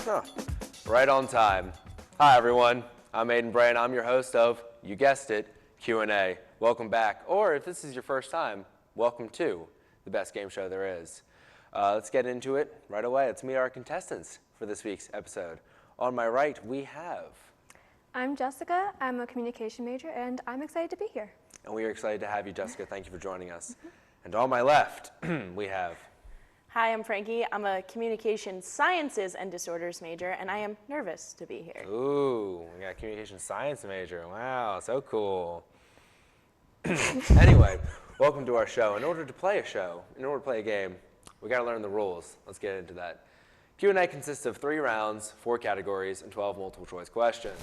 Huh. Right on time. Hi everyone, I'm Aiden Bray and I'm your host of, you guessed it, Q&A. Welcome back, or if this is your first time, welcome to the best game show there is. Let's get into it right away. Let's meet our contestants for this week's episode. On my right, we have... I'm Jessica, I'm a communication major, and I'm excited to be here. And we are excited to have you, Jessica. Thank you for joining us. And on my left, we have... Hi, I'm Frankie. I'm a communication sciences and disorders major, and I am nervous to be here. Ooh, we got a communication science major. Wow, so cool. Anyway, welcome to our show. In order to play a game, we got to learn the rules. Let's get into that. Q&A consists of 3 rounds, 4 categories, and 12 multiple choice questions.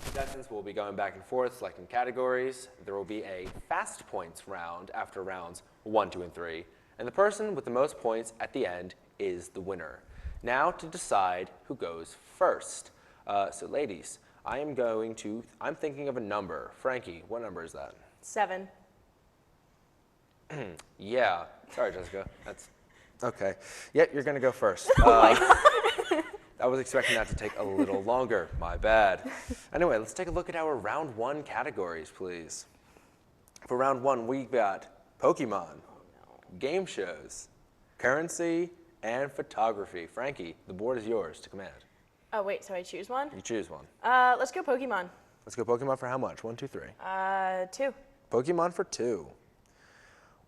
Contestants will be going back and forth, selecting categories. There will be a fast points round after rounds 1, 2, and 3. And the person with the most points at the end is the winner. Now to decide who goes first. So ladies, I'm thinking of a number. Frankie, what number is that? 7. Yeah, sorry Jessica, that's, okay. Yeah, you're gonna go first. I was expecting that to take a little longer, my bad. Anyway, let's take a look at our round 1 categories, please. For round 1, we've got Pokemon, game shows, currency, and photography. Frankie, the board is yours to command. Oh, wait, so I choose one? You choose one. Let's go Pokemon. Let's go Pokemon for how much? 1, 2, 3. 2. Pokemon for 2.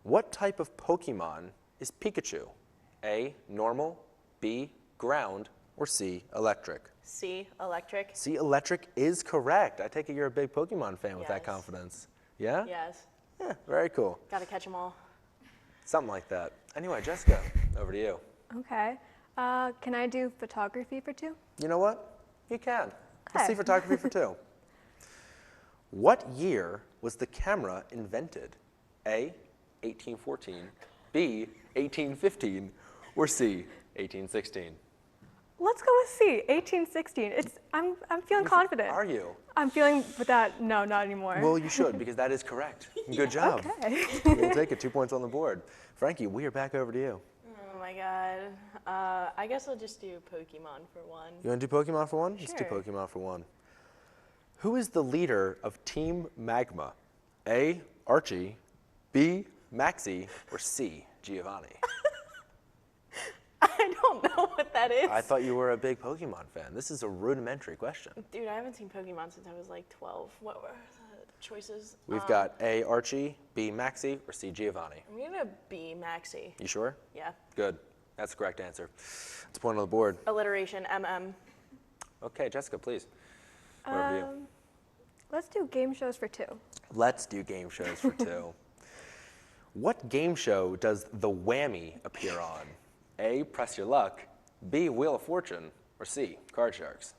What type of Pokemon is Pikachu? A, normal, B, ground, or C, electric? C, electric. C, electric is correct. I take it you're a big Pokemon fan with that Yes. confidence. Yeah? Yes. Yeah, very cool. Gotta catch them all. Something like that. Anyway, Jessica, over to you. Okay. Can I do photography for 2? You know what? You can. Let's see Okay. photography for 2. What year was the camera invented? A, 1814, B, 1815, or C, 1816? Let's go with C, 1816. I'm feeling confident. Are you? I'm feeling, but that, no, not anymore. Well, you should, because that is correct. Good job. Okay. We'll take it. 2 points on the board. Frankie, we are back over to you. Oh my god. I guess I'll just do Pokemon for 1. You want to do Pokemon for 1? Let's do Sure. Pokemon for 1. Who is the leader of Team Magma? A, Archie, B, Maxie, or C, Giovanni? I don't know what that is. I thought you were a big Pokemon fan. This is a rudimentary question. Dude, I haven't seen Pokemon since I was like 12. What were the choices? We've got A, Archie, B, Maxie, or C, Giovanni. I'm gonna be Maxie. You sure? Yeah. Good. That's the correct answer. It's a point on the board. Alliteration, MM. Okay, Jessica, please. Wherever you. Let's do game shows for 2. Let's do game shows for 2. What game show does the whammy appear on? A, Press Your Luck, B, Wheel of Fortune, or C, Card Sharks?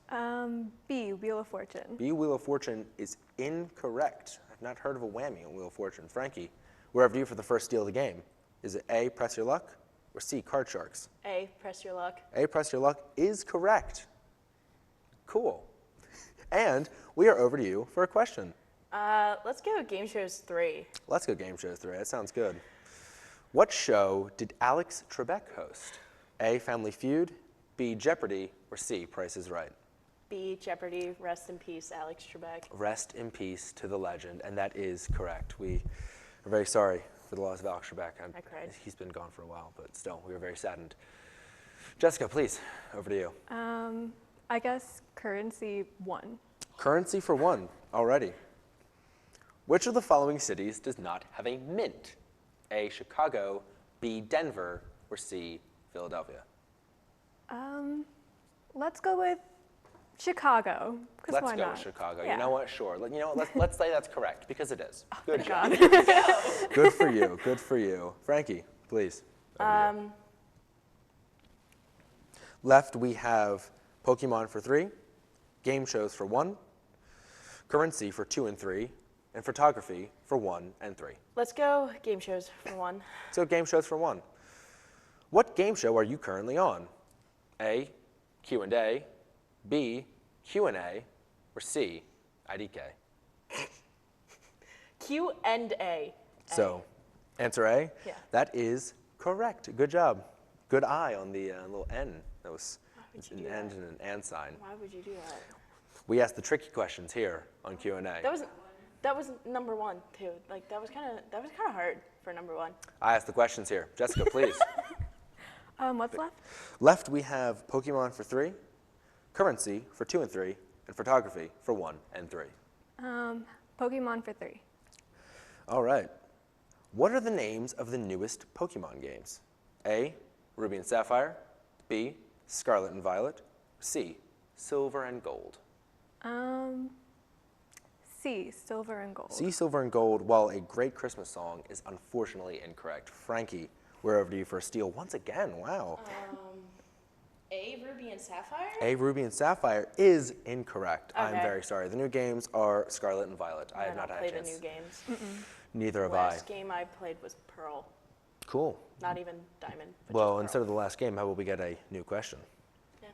B, Wheel of Fortune. B, Wheel of Fortune is incorrect. I've not heard of a whammy on Wheel of Fortune. Frankie, we're over to you for the first steal of the game. Is it A, Press Your Luck, or C, Card Sharks? A, Press Your Luck. A, Press Your Luck is correct. Cool. And we are over to you for a question. Let's go Game Shows 3. Let's go Game Shows 3. That sounds good. What show did Alex Trebek host? A, Family Feud, B, Jeopardy, or C, Price is Right? B, Jeopardy. Rest in peace, Alex Trebek. Rest in peace to the legend, and that is correct. We are very sorry for the loss of Alex Trebek. I cried. He's been gone for a while, but still, we are very saddened. Jessica, please, over to you. I guess currency 1. Currency for 1, already. Which of the following cities does not have a mint? A, Chicago, B, Denver, or C, Philadelphia? Let's go with Chicago, because Let's why go not? with Chicago. Yeah. You know what? Sure. You know what? Let's say that's correct, because it is. Good job. God. Good for you. Good for you. Frankie, please. Over to you. Left, we have Pokemon for 3, game shows for 1, currency for 2 and 3, and photography for 1 and 3. Let's go Game Shows for 1. So game shows for 1. What game show are you currently on? A, Q&A, B, Q&A, or C, IDK? Q and A. So, answer A? Yeah. That is correct. Good job. Good eye on the little N. That was would It's you an do and that? and an and sign. Why would you do that? We asked the tricky questions here on Q&A. That was number one too. Like that was kind of hard for number one. I asked the questions here. Jessica, please. What's left? Left, we have Pokemon for 3, currency for 2 and 3, and photography for 1 and 3. Pokemon for 3. All right. What are the names of the newest Pokemon games? A, Ruby and Sapphire. B, Scarlet and Violet. C, Silver and Gold. C, Silver and Gold. C, Silver and Gold, while a great Christmas song, is unfortunately incorrect. Frankie, we're over to you for a steal once again. Wow. A, Ruby and Sapphire? A, Ruby and Sapphire is incorrect. I'm Okay. very sorry. The new games are Scarlet and Violet. I have don't not had play a chance. the new games. Neither have Last game I played was Pearl, Cool. not even Diamond. But Well, just instead Pearl. of the last game, how about we get a new question? Yeah.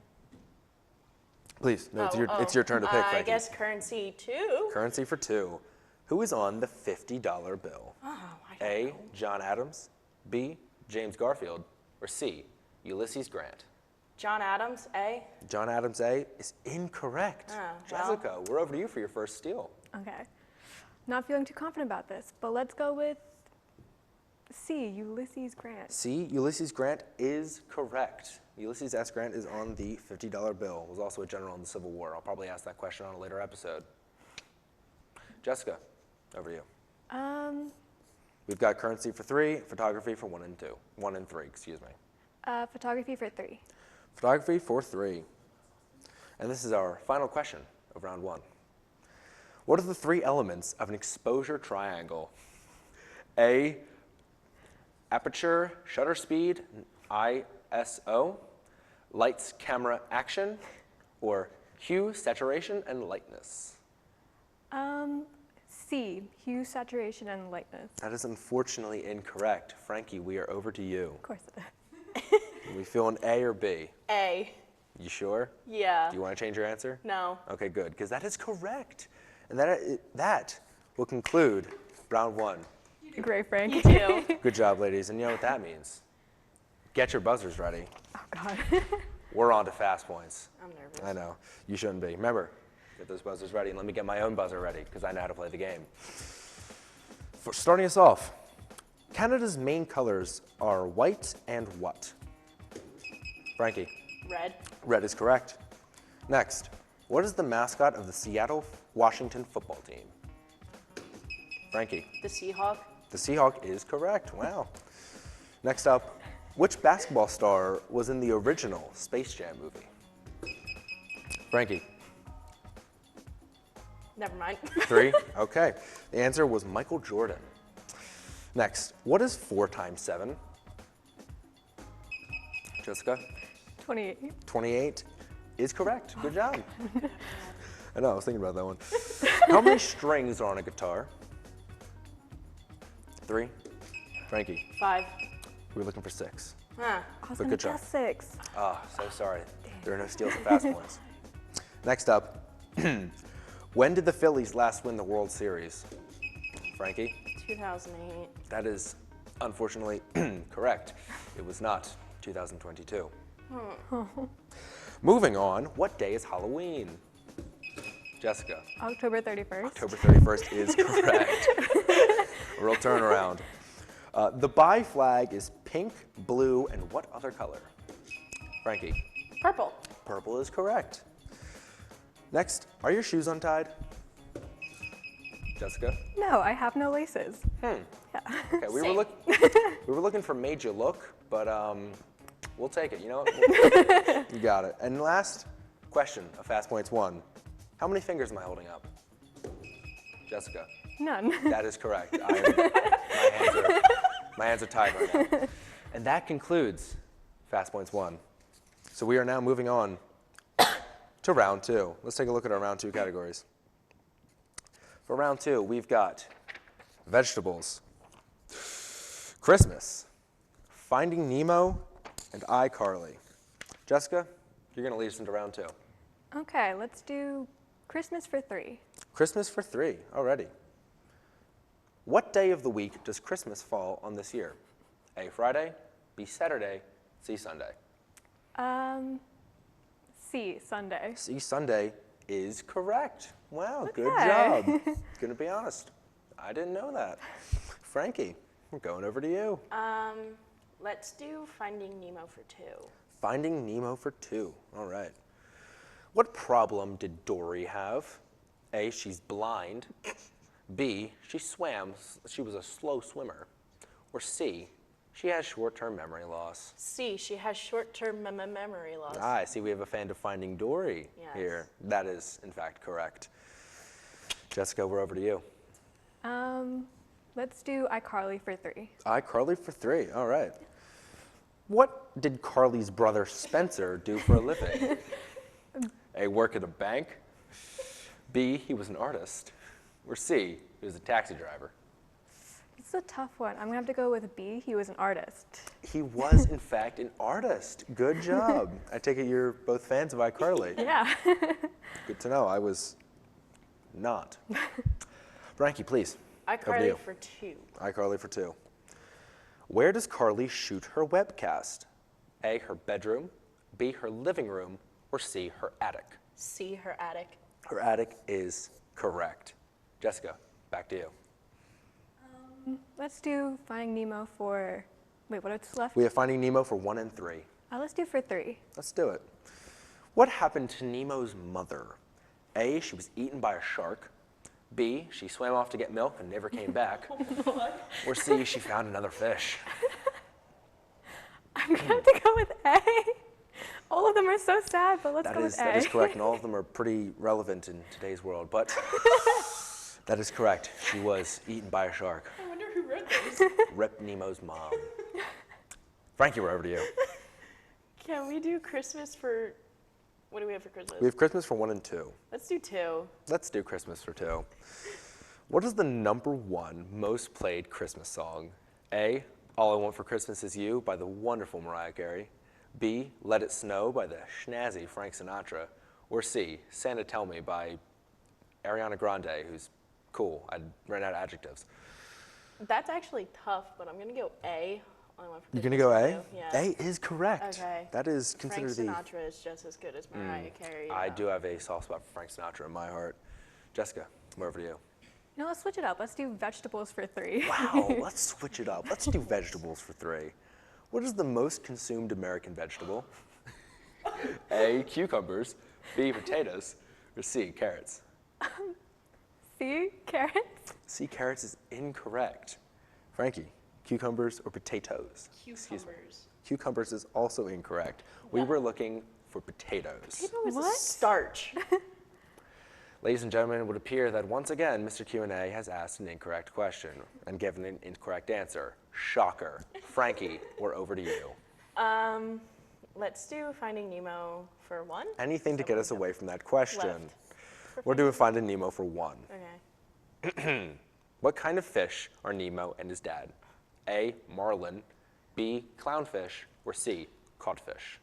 Please, no, it's your turn to pick, I Frankie. guess currency too. Currency for 2. Who is on the $50 bill? Oh, I don't A, know. John Adams. B, James Garfield. Or C, Ulysses Grant. John Adams, A. John Adams A is incorrect. Oh, well. Jessica, we're over to you for your first steal. Okay. Not feeling too confident about this, but let's go with C, Ulysses Grant. C, Ulysses Grant is correct. Ulysses S. Grant is on the $50 bill. Was also a general in the Civil War. I'll probably ask that question on a later episode. Jessica, over to you. We've got currency for 3, photography for 1 and 2. 1 and 3, excuse me. Photography for 3. Photography for 3. And this is our final question of round 1. What are the 3 elements of an exposure triangle? A, aperture, shutter speed, ISO, lights, camera, action, or hue, saturation, and lightness? C, hue, saturation, and lightness. That is unfortunately incorrect. Frankie, we are over to you. Of course it is. Are we feeling A or B? A. You sure? Yeah. Do you want to change your answer? No. Okay, good, because that is correct. And that will conclude round 1. Great, Frank. You too. Good job, ladies. And you know what that means? Get your buzzers ready. Oh, God. We're on to fast points. I'm nervous. I know. You shouldn't be. Remember, get those buzzers ready, and let me get my own buzzer ready, because I know how to play the game. For starting us off, Canada's main colors are white and what? Frankie. Red. Red is correct. Next, what is the mascot of the Seattle Washington football team? Frankie. The Seahawk. The Seahawk is correct. Wow. Next up, which basketball star was in the original Space Jam movie? Frankie. Never mind. 3? Okay. The answer was Michael Jordan. Next, what is 4 times 7? Jessica? 28. 28 is correct. Good job. I know, I was thinking about that one. How many strings are on a guitar? 3? Frankie, 5. we were looking for 6. Huh. I was But going good to job. guess 6. Ah, so sorry. There are no steals and fast points. Next up, when did the Phillies last win the World Series? Frankie? 2008. That is unfortunately correct. It was not 2022. Moving on, what day is Halloween? Jessica. October 31st. October 31st is correct. A real turnaround. The bi flag is pink, blue, and what other color? Frankie. Purple. Purple is correct. Next, are your shoes untied? Jessica. No, I have no laces. Okay, we Same. were looking for made you look, but we'll take it. You know what? You got it. And last question of Fast Points 1. How many fingers am I holding up? Jessica. None. That is correct. My hands are tied right now. And that concludes Fast Points 1. So we are now moving on to round 2. Let's take a look at our round 2 categories. For round 2, we've got vegetables, Christmas, Finding Nemo, and iCarly. Jessica, you're going to lead us into round 2. Okay, let's do Christmas for 3. Christmas for 3, already. What day of the week does Christmas fall on this year? A, Friday, B, Saturday, C, Sunday. C, Sunday. C, Sunday is correct. Wow, good Okay. job. Gonna be honest, I didn't know that. Frankie, we're going over to you. Let's do Finding Nemo for 2. Finding Nemo for 2. All right. What problem did Dory have? A, she's blind. B, she swam. She was a slow swimmer. Or C, she has short-term memory loss. C, she has short-term memory loss. Ah, I see we have a fan of Finding Dory Yes. here. That is, in fact, correct. Jessica, we're over to you. Let's do iCarly for 3. iCarly for 3. All right. What did Carly's brother Spencer do for a living? A, work at a bank. B, he was an artist. Or C, he was a taxi driver. It's a tough one. I'm gonna have to go with B. He was an artist. He was, in fact, an artist. Good job. I take it you're both fans of iCarly. Yeah. Good to know. I was not. Frankie, please. Over to iCarly you. for 2. iCarly for 2. Where does Carly shoot her webcast? A, her bedroom. B, her living room. Or C, her attic. C, her attic. Her attic is correct. Jessica, back to you. Let's do Finding Nemo for, wait, what's left? We have Finding Nemo for 1 and 3. Let's do for 3. Let's do it. What happened to Nemo's mother? A, she was eaten by a shark. B, she swam off to get milk and never came back. Or C, she found another fish. I'm gonna have to go with A. All of them are so sad, but let's go with A. That is correct, and all of them are pretty relevant in today's world, but that is correct. She was eaten by a shark. I wonder who wrote those. Rip Nemo's mom. Frankie, we're over to you. Can we do Christmas for, what do we have for Christmas? We have Christmas for 1 and 2. Let's do 2. Let's do Christmas for 2. What is the #1 most played Christmas song? A, All I Want for Christmas Is You by the wonderful Mariah Carey. B, Let It Snow by the snazzy Frank Sinatra. Or C, Santa Tell Me by Ariana Grande, who's cool. I ran out of adjectives. That's actually tough, but I'm going to go A. All I Want for You're Christmas gonna go is A? You. Yeah. A is correct. Okay. That is considered Frank Sinatra is just as good as Mariah Carey. I do have a soft spot for Frank Sinatra in my heart. Jessica, I'm over to you. No, let's switch it up. Let's do vegetables for 3. Wow, let's switch it up. Let's do vegetables for 3. What is the most consumed American vegetable? A, cucumbers. B, potatoes. Or C, carrots. C, carrots. C, carrots is incorrect. Frankie, cucumbers or potatoes? Excuse me. Cucumbers. Cucumbers is also incorrect. We were looking for potatoes. Potato is a What? starch. Ladies and gentlemen, it would appear that once again, Mr. Q&A has asked an incorrect question and given an incorrect answer. Shocker. Frankie, we're over to you. Let's do Finding Nemo for 1. Anything to get us away from that question. Left. We're doing Finding Nemo for 1. Okay. What kind of fish are Nemo and his dad? A, marlin. B, clownfish. Or C, codfish.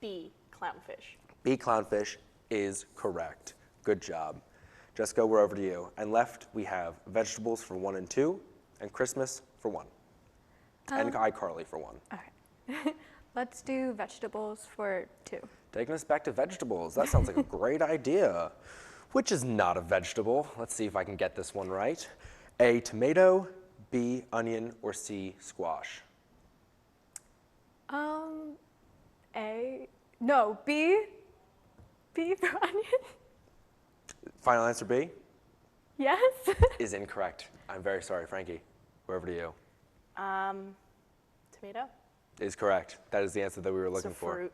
B, clownfish. B, clownfish is correct. Good job. Jessica, we're over to you. And left, we have vegetables for 1 and 2, and Christmas for 1. And iCarly for 1. Okay. Let's do vegetables for 2. Taking us back to vegetables. That sounds like a great idea. Which is not a vegetable? Let's see if I can get this one right. A, tomato. B, onion. Or C, squash. A, no, B. B for onion. Final answer B Yes. is incorrect. I'm very sorry, Frankie. We're over to you. Tomato? Is correct. That is the answer that we were It's looking a for. fruit.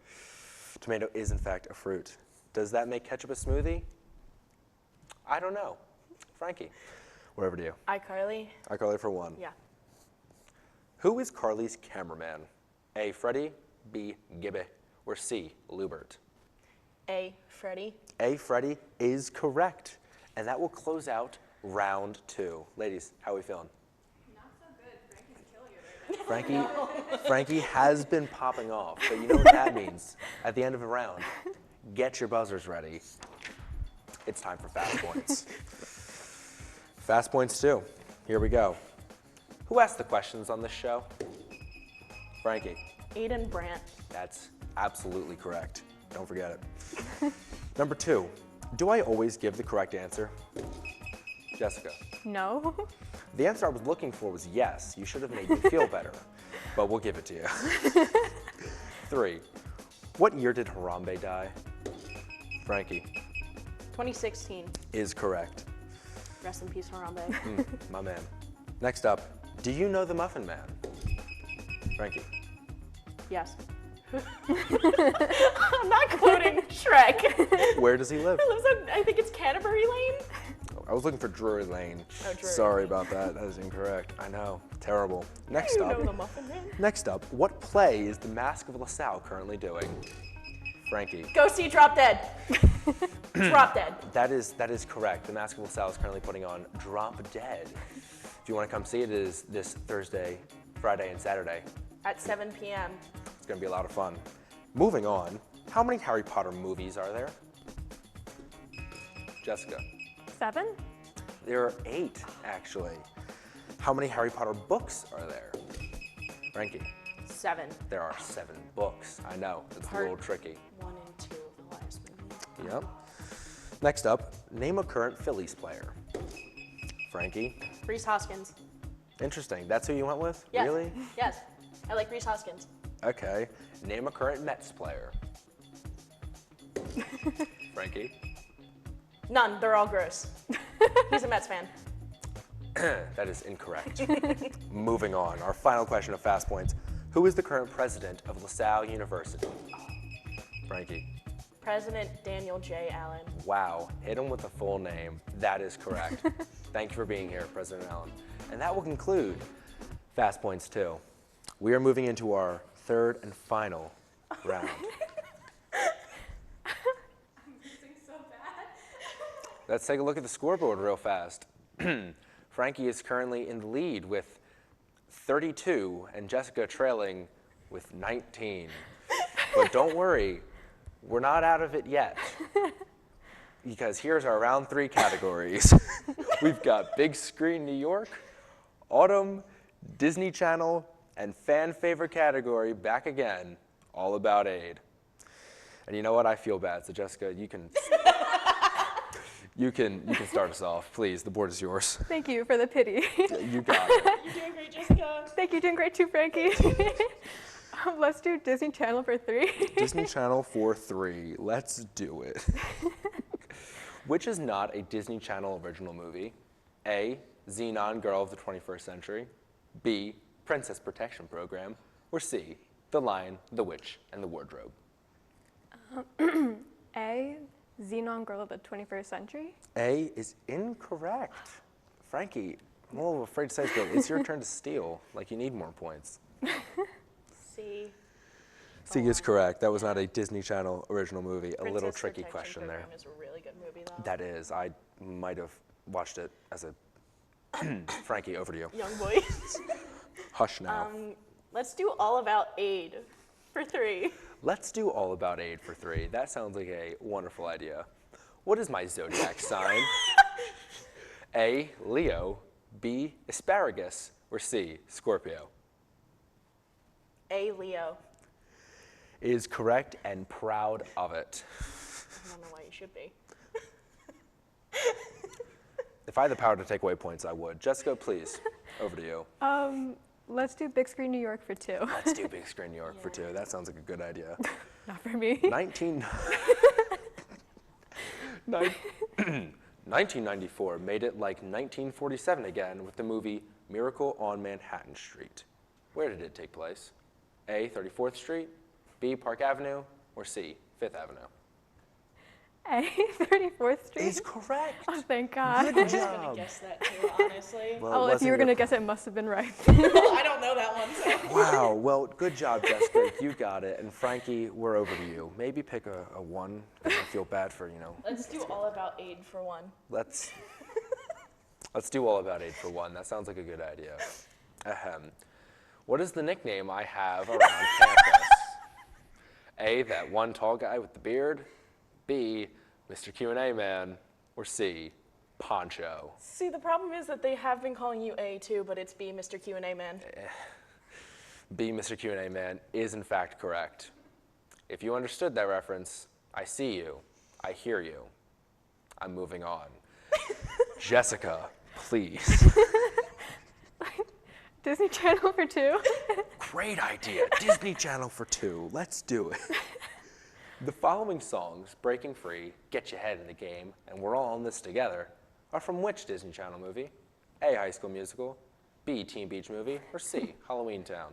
Tomato is in fact a fruit. Does that make ketchup a smoothie? I don't know. Frankie, we're over to you. iCarly? iCarly for 1. Yeah. Who is Carly's cameraman? A, Freddie. B, Gibby. Or C, Lubert. A, Freddie. A, Freddie is correct. And that will close out round 2. Ladies, how are we feeling? Not so good. Frankie's killing it right now. Frankie has been popping off, but you know what that means. At the end of a round, get your buzzers ready. It's time for Fast Points. Fast Points 2. Here we go. Who asked the questions on this show? Frankie. Aiden Brandt. That's absolutely correct. Don't forget it. Number 2, do I always give the correct answer? Jessica. No. The answer I was looking for was yes. You should have made me feel better, but we'll give it to you. 3, what year did Harambe die? Frankie. 2016. Is correct. Rest in peace, Harambe. My man. Next up, do you know the Muffin Man? Frankie. Yes. I'm not quoting Shrek. Where does he live? He lives on, I think it's Canterbury Lane. I was looking for Drury Lane. Oh, Drury Sorry Lane. about that. That is incorrect. I know. Terrible. Next You up. know the Muffin Man. Next up, what play is the Mask of LaSalle currently doing? Frankie. Go see Drop Dead. Drop Dead. That is correct. The Mask of LaSalle is currently putting on Drop Dead. If you want to come see it, it is this Thursday, Friday, and Saturday. At 7 p.m. It's going to be a lot of fun. Moving on, how many Harry Potter movies are there? Jessica. 7? There are 8, actually. How many Harry Potter books are there? Frankie. 7. There are 7 books. I know, it's a little tricky. 1 and 2 of the last movie. Yep. Next up, name a current Phillies player. Frankie. Reese Hoskins. Interesting. That's who you went with? Yes. Really? Yes. I like Reese Hoskins. Okay. Name a current Mets player. Frankie. None. They're all gross. He's a Mets fan. That is incorrect. Moving on, our final question of Fast Points. Who is the current president of LaSalle University? Frankie. President Daniel J. Allen. Wow, hit him with the full name. That is correct. Thank you for being here, President Allen. And that will conclude Fast Points 2. We are moving into our third and final round. I'm losing so bad. Let's take a look at the scoreboard real fast. Frankie is currently in the lead with 32 and Jessica trailing with 19. But don't worry, we're not out of it yet. Because here's our round 3 categories. We've got Big Screen New York, Autumn, Disney Channel, and fan favorite category back again, All About Aid. And you know what? I feel bad. So Jessica, you can start us off, please. The board is yours. Thank you for the pity. You got it. You're doing great, Jessica. Thank you, doing great too, Frankie. Let's do Disney Channel for 3. Disney Channel for 3. Let's do it. Which is not a Disney Channel original movie? A, Xenon Girl of the 21st Century. B, Princess Protection Program. Or C, The Lion, the Witch, and the Wardrobe. A, Xenon Girl of the 21st Century. A is incorrect. Frankie, I'm a little afraid to say this, but it's your turn to steal. Like, you need more points. C. C is correct. That was not a Disney Channel original movie. A little Princess tricky Protection question there. Program is a really good movie, though. That is. I might have watched it as a... Frankie, over to you. Young boy. Hush now. Let's do All About Aid for 3. Let's do All About Aid for 3. That sounds like a wonderful idea. What is my zodiac sign? A, Leo, B, asparagus, or C, Scorpio? A, Leo. Is correct and proud of it. I don't know why you should be. If I had the power to take away points, I would. Jessica, please, over to you. Let's do Big Screen New York for 2. Let's do Big Screen New York for 2. That sounds like a good idea. Not for me. 1994 made it like 1947 again with the movie Miracle on Manhattan Street. Where did it take place? A, 34th Street, B, Park Avenue, or C, 5th Avenue? A, 34th Street. Is correct. Oh, thank God. Good I was job. going to guess that too, honestly. Well, Oh, it if you were wasn't going to your- guess it, must have been right. Well, I don't know that one, so. Wow, well, good job, Jessica. You got it. And Frankie, we're over to you. Maybe pick a 1, because I feel bad for, Let's do All About Aid for 1. Let's do All About Aid for 1. That sounds like a good idea. Ahem. What is the nickname I have around campus? A, that one tall guy with the beard. B, Mr. Q&A man. Or C, Poncho. See, the problem is that they have been calling you A too, but it's B, Mr. Q&A man. B, Mr. Q&A man is in fact correct. If you understood that reference, I see you. I hear you. I'm moving on. Jessica, please. Disney Channel for 2. Great idea. Disney Channel for 2. Let's do it. The following songs, Breaking Free, Get Your Head in the Game, and We're All in This Together, are from which Disney Channel movie? A, High School Musical, B, Teen Beach Movie, or C, Halloween Town?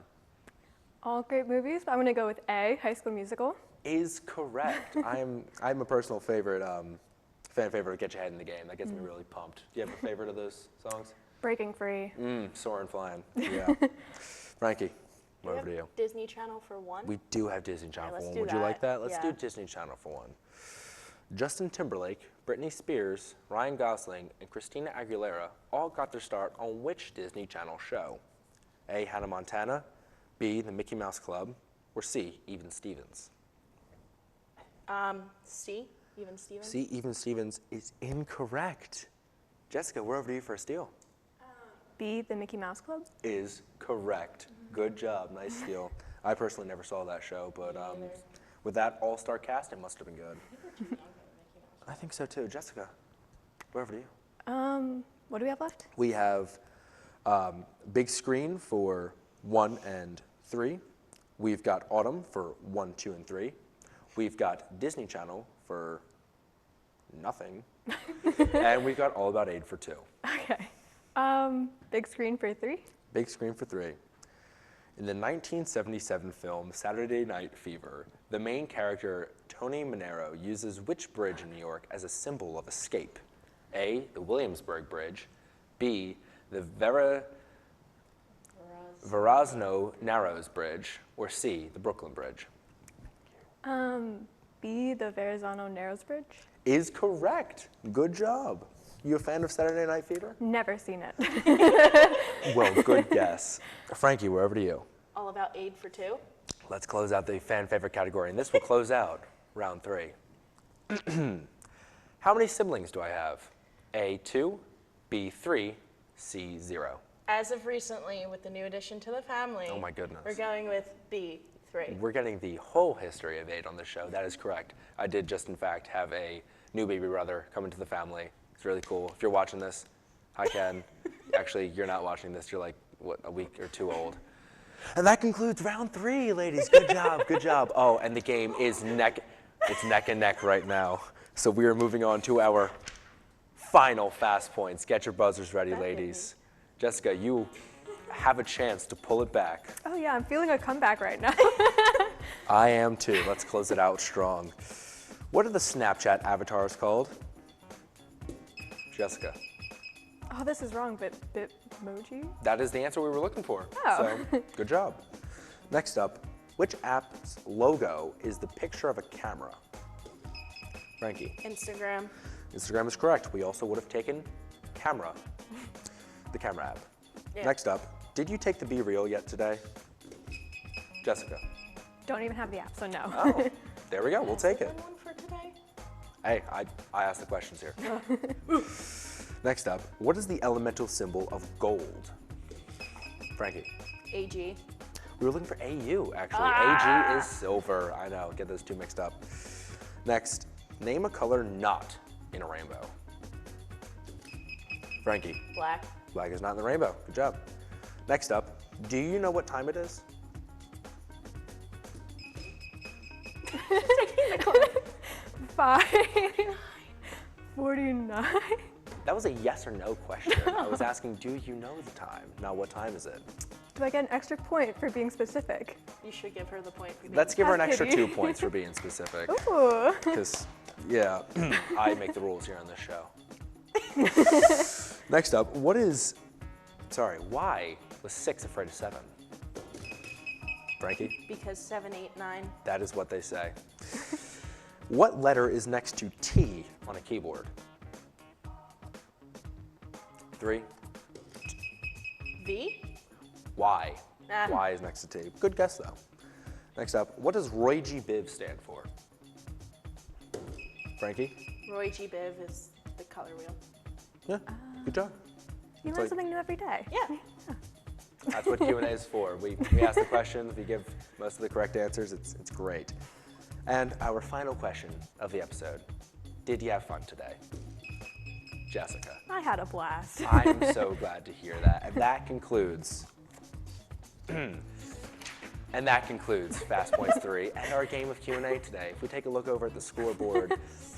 All great movies, but I'm going to go with A, High School Musical. Is correct. I'm a personal favorite, fan favorite of Get Your Head in the Game. That gets me really pumped. Do you have a favorite of those songs? Breaking Free. Soaring Flying. Yeah. Frankie, over to you. Disney Channel for 1. We do have Disney Channel Alright, for let's 1. do Would you like that. that? Let's Yeah. do Disney Channel for 1. Justin Timberlake, Britney Spears, Ryan Gosling, and Christina Aguilera all got their start on which Disney Channel show? A, Hannah Montana, B, The Mickey Mouse Club, or C, Even Stevens? C, Even Stevens. C, Even Stevens is incorrect. Jessica, we're over to you for a steal. B, The Mickey Mouse Club. Is correct. Good job. Nice steal. I personally never saw that show, but with that all-star cast, it must have been good. I think so too. Jessica, we're over to you. What do we have left? We have big screen for 1 and 3. We've got autumn for 1, 2, and 3. We've got Disney Channel for nothing. And we've got All About Aid for 2. Okay. Big screen for 3. Big screen for 3. In the 1977 film Saturday Night Fever, the main character, Tony Manero, uses which bridge in New York as a symbol of escape? A, the Williamsburg Bridge, B, the Verrazano Narrows Bridge, or C, the Brooklyn Bridge? B, the Verrazano Narrows Bridge. Is correct. Good job. You a fan of Saturday Night Fever? Never seen it. Well, good guess. Frankie, we're over to you. All About Aid for 2. Let's close out the fan favorite category, and this will close out round 3. How many siblings do I have? A, 2, B, 3, C, 0. As of recently, with the new addition to the family, Oh my goodness. we're going with B, 3. We're getting the whole history of 8 on this show. That is correct. I did just, in fact, have a new baby brother come into the family. It's really cool. If you're watching this, hi, Ken. Actually, you're not watching this. You're like, what, a week or 2 old. And that concludes round 3, ladies. Good job, good job. Oh, and the game is neck and neck right now. So we are moving on to our final fast points. Get your buzzers ready, ladies. Jessica, you have a chance to pull it back. Oh yeah, I'm feeling a comeback right now. I am too. Let's close it out strong. What are the Snapchat avatars called? Jessica. Oh, this is wrong, but Bitmoji? That is the answer we were looking for. Oh. So, good job. Next up, which app's logo is the picture of a camera? Frankie. Instagram. Instagram is correct. We also would have taken camera, the camera app. Yeah. Next up, did you take the Be Real yet today? Jessica. Don't even have the app, so no. Oh, there we go. We'll take it. One for today. Hey, I asked the questions here. Next up, what is the elemental symbol of gold? Frankie. AG. We were looking for AU, actually. AG is silver. I know, get those two mixed up. Next, name a color not in a rainbow. Frankie. Black. Black is not in the rainbow. Good job. Next up, do you know what time it is? 5:49. That was a yes or no question. I was asking, do you know the time? Not what time is it? Do I get an extra point for being specific? You should give her the point for being Let's give her an That's extra pity. 2 points for being specific. Ooh. Because, yeah, I make the rules here on this show. Next up, why was 6 afraid of 7? Frankie? Because 7, 8, 9. That is what they say. What letter is next to T on a keyboard? 3. V? Y. Ah. Y is next to T. Good guess, though. Next up, what does Roy G. Biv stand for? Frankie? Roy G. Biv is the color wheel. Yeah, good job. You It's learn like- something new every day. Yeah. That's what Q&A is for. We ask the questions, we give most of the correct answers. It's great. And our final question of the episode, did you have fun today? Jessica. I had a blast. I am so glad to hear that. And that concludes Fast Points 3 and our game of Q&A today. If we take a look over at the scoreboard,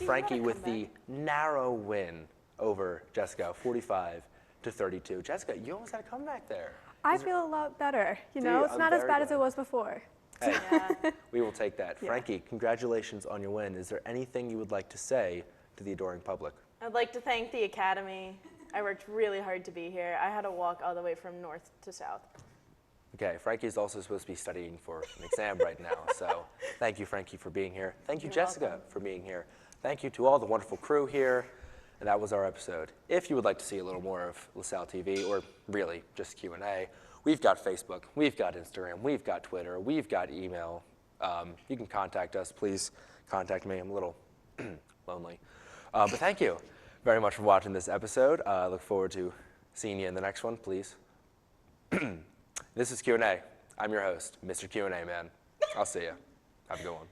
Frankie with the narrow win over Jessica, 45-32. Jessica, you almost had a comeback there. I feel a lot better. You know, it's I'm not as very bad as glad. it was before. Hey, Yeah. we will take that. Yeah. Frankie, congratulations on your win. Is there anything you would like to say to the adoring public? I'd like to thank the Academy. I worked really hard to be here. I had to walk all the way from north to south. Okay, Frankie is also supposed to be studying for an exam right now, so thank you, Frankie, for being here. Thank you, You're Jessica, welcome. for being here. Thank you to all the wonderful crew here, and that was our episode. If you would like to see a little more of LaSalle TV, or really just Q&A, we've got Facebook, we've got Instagram, we've got Twitter, we've got email. You can contact us. Please contact me. I'm a little lonely. But thank you very much for watching this episode. I look forward to seeing you in the next one, please. This is Q&A. I'm your host, Mr. Q&A Man. I'll see you. Have a good one.